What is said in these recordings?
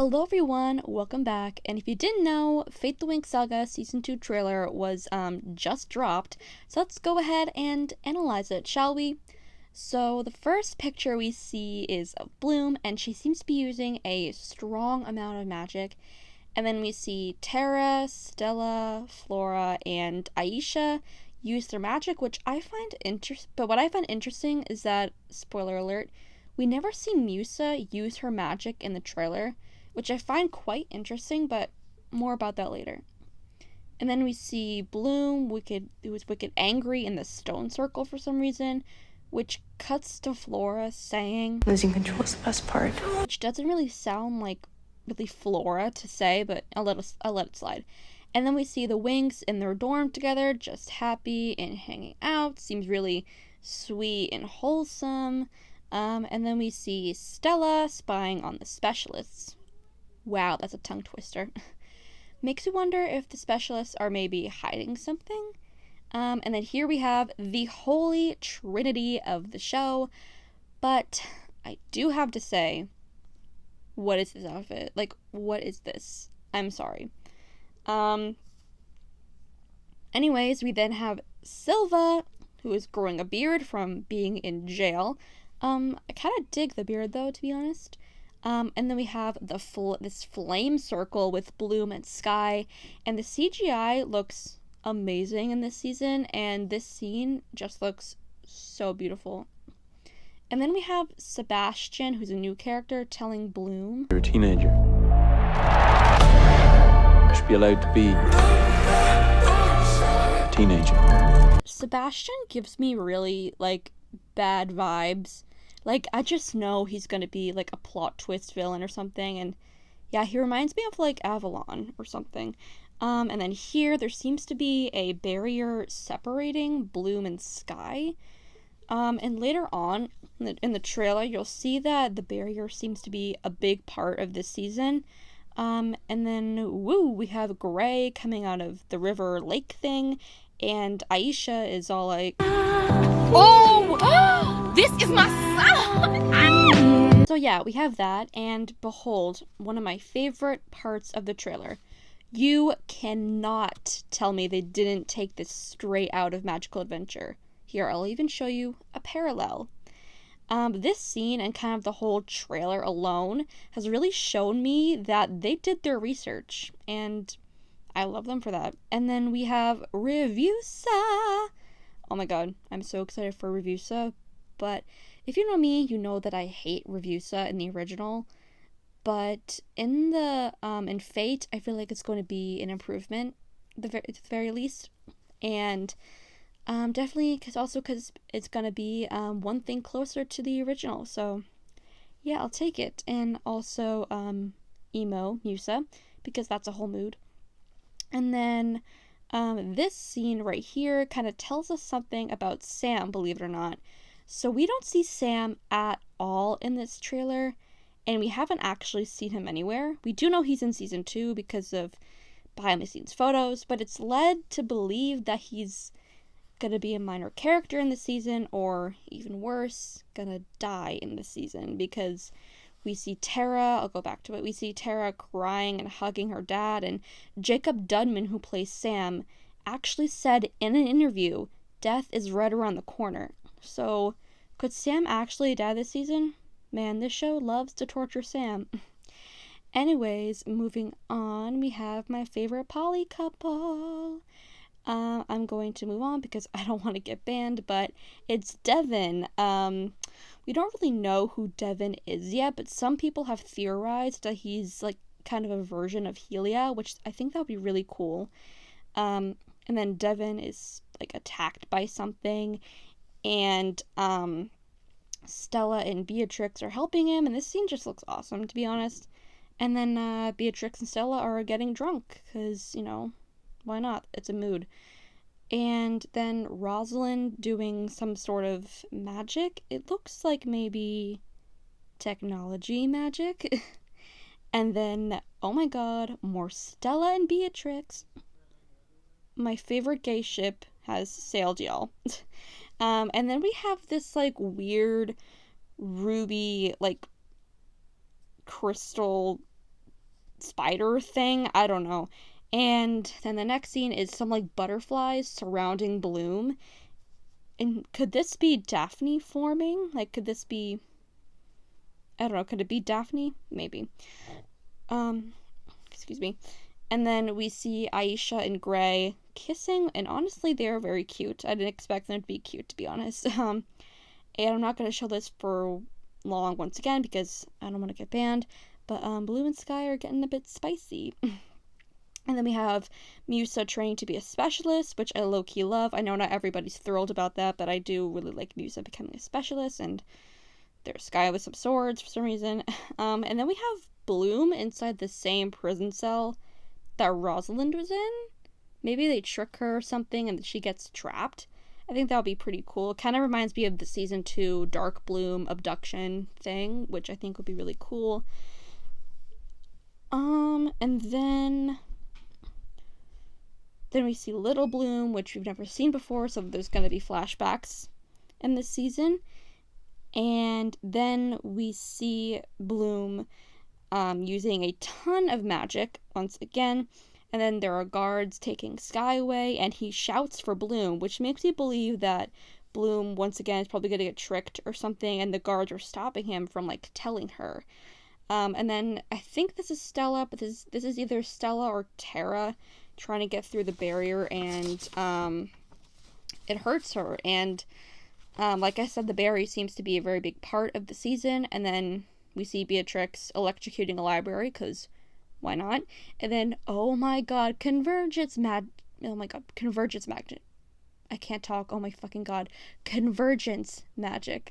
Hello everyone, welcome back. And if you didn't know, Fate the Winx Saga Season 2 trailer was just dropped. So let's go ahead and analyze it, shall we? So the first picture we see is of Bloom, and she seems to be using a strong amount of magic. And then we see Terra, Stella, Flora, and Aisha use their magic, which I find interesting. But what I find interesting is that, spoiler alert, we never see Musa use her magic in the trailer, which I find quite interesting, but more about that later. And then we see Bloom, who was wicked angry in the stone circle for some reason, which cuts to Flora saying, "Losing control is the best part." Which doesn't really sound like really Flora to say, but I'll let it slide. And then we see the Winx in their dorm together, just happy and hanging out. Seems really sweet and wholesome. And then we see Stella spying on the specialists. Wow, that's a tongue twister. Makes me wonder if the specialists are maybe hiding something. And then here we have the holy trinity of the show. But I do have to say, what is this outfit? Like, what is this? I'm sorry. Anyways, we then have Silva, who is growing a beard from being in jail. I kind of dig the beard, though, to be honest. And then we have this flame circle with Bloom and Sky, and the CGI looks amazing in this season, and this scene just looks so beautiful. And then we have Sebastian, who's a new character, telling Bloom, "You're a teenager. You should be allowed to be a teenager." Sebastian gives me really, bad vibes. I just know he's gonna be, a plot twist villain or something, and yeah, he reminds me of, Avalon or something. And then here, there seems to be a barrier separating Bloom and Sky. And later on, in the trailer, you'll see that the barrier seems to be a big part of this season. And then, we have Gray coming out of the river lake thing, and Aisha is all like, "Oh, this is my son!" So yeah, we have that, and behold, one of my favorite parts of the trailer. You cannot tell me they didn't take this straight out of Magical Adventure. Here, I'll even show you a parallel. This scene and kind of the whole trailer alone has really shown me that they did their research, and I love them for that. And then we have Revusa. Oh my god, I'm so excited for Revusa, but if you know me, you know that I hate Revusa in the original, but in the in Fate, I feel like it's going to be an improvement at the very least, and definitely because it's going to be one thing closer to the original, so yeah, I'll take it. And also emo Musa, because that's a whole mood. And then this scene right here kind of tells us something about Sam, believe it or not. So we don't see Sam at all in this trailer, and we haven't actually seen him anywhere. We do know he's in season 2 because of behind the scenes photos, but it's led to believe that he's gonna be a minor character in the season, or even worse, gonna die in the season, because we see Tara, I'll go back to it, we see Tara crying and hugging her dad, and Jacob Dudman, who plays Sam, actually said in an interview, death is right around the corner. So, could Sam actually die this season? Man, this show loves to torture Sam. Anyways, moving on, we have my favorite poly couple. I'm going to move on because I don't want to get banned, but it's Devin. We don't really know who Devin is yet, but some people have theorized that he's kind of a version of Helia, which I think that would be really cool. And then Devin is attacked by something, and Stella and Beatrix are helping him, and this scene just looks awesome, to be honest. And then Beatrix and Stella are getting drunk, because, why not? It's a mood. And then Rosalind doing some sort of magic. It looks like maybe technology magic. And then, oh my god, more Stella and Beatrix. My favorite gay ship has sailed, y'all. And then we have this weird ruby crystal spider thing. I don't know. And then the next scene is some like butterflies surrounding Bloom. And could this be Daphne forming? Like, could this be, I don't know, could it be Daphne? Maybe. Excuse me. And then we see Aisha and Gray kissing, and honestly, they are very cute. I didn't expect them to be cute, to be honest. And I'm not going to show this for long once again because I don't want to get banned. But Blue and Sky are getting a bit spicy. And then we have Musa training to be a specialist, which I low-key love. I know not everybody's thrilled about that, but I do really like Musa becoming a specialist. And there's Sky with some swords for some reason. And then we have Bloom inside the same prison cell that Rosalind was in. Maybe they trick her or something and she gets trapped. I think that would be pretty cool. Kind of reminds me of the season 2 Dark Bloom abduction thing, which I think would be really cool. And then we see Little Bloom, which we've never seen before, so there's going to be flashbacks in this season. And then we see Bloom using a ton of magic once again. And then there are guards taking Sky away, and he shouts for Bloom, which makes me believe that Bloom, once again, is probably going to get tricked or something, and the guards are stopping him from, like, telling her. And then I think this is Stella, but this is either Stella or Tara trying to get through the barrier, and it hurts her. And like I said, the barrier seems to be a very big part of the season. And then we see Beatrix electrocuting a library, because why not? And then, oh my god, convergence magnet. I can't talk. Oh my fucking god. Convergence magic.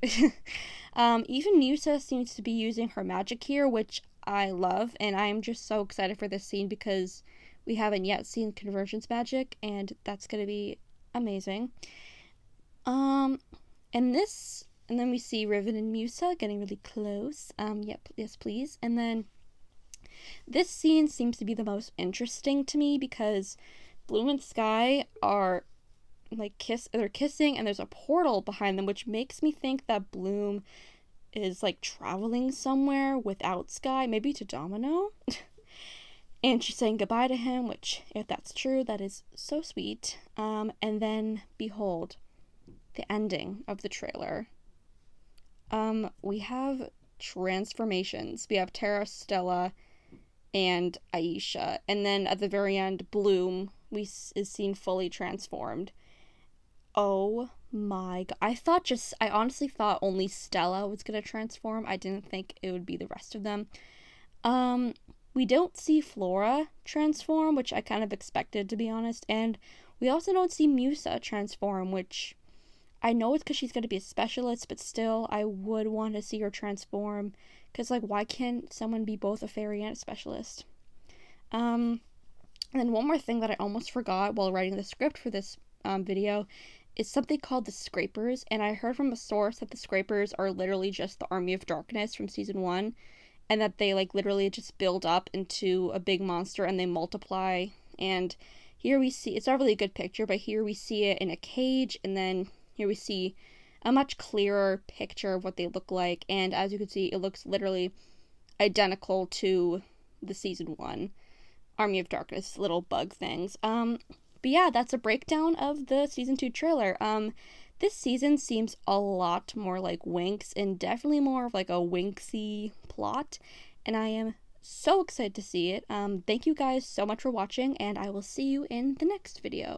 Even Musa seems to be using her magic here, which I love, and I'm just so excited for this scene because we haven't yet seen convergence magic, and that's gonna be amazing. And then we see Riven and Musa getting really close. Yep, yes please. And then this scene seems to be the most interesting to me because Bloom and Sky are they're kissing, and there's a portal behind them, which makes me think that Bloom is like traveling somewhere without Sky, maybe to Domino. And she's saying goodbye to him, which, if that's true, that is so sweet. And then behold the ending of the trailer. We have transformations. We have Tara, Stella, and Aisha, and then at the very end, Bloom is seen fully transformed. Oh my god. I honestly thought only Stella was gonna transform. I didn't think it would be the rest of them. We don't see Flora transform, which I kind of expected, to be honest, and we also don't see Musa transform, which I know it's because she's going to be a specialist, but still, I would want to see her transform, because, like, why can't someone be both a fairy and a specialist? And then one more thing that I almost forgot while writing the script for this video is something called the Scrapers, and I heard from a source that the Scrapers are literally just the Army of Darkness from season 1, and that they, like, literally just build up into a big monster and they multiply. And here we see, it's not really a good picture, but here we see it in a cage, and then here we see a much clearer picture of what they look like, and as you can see, it looks literally identical to the season 1 Army of Darkness little bug things. But yeah, that's a breakdown of the season 2 trailer. This season seems a lot more like Winx, and definitely more of like a Winxy plot, and I am so excited to see it. Thank you guys so much for watching, and I will see you in the next video.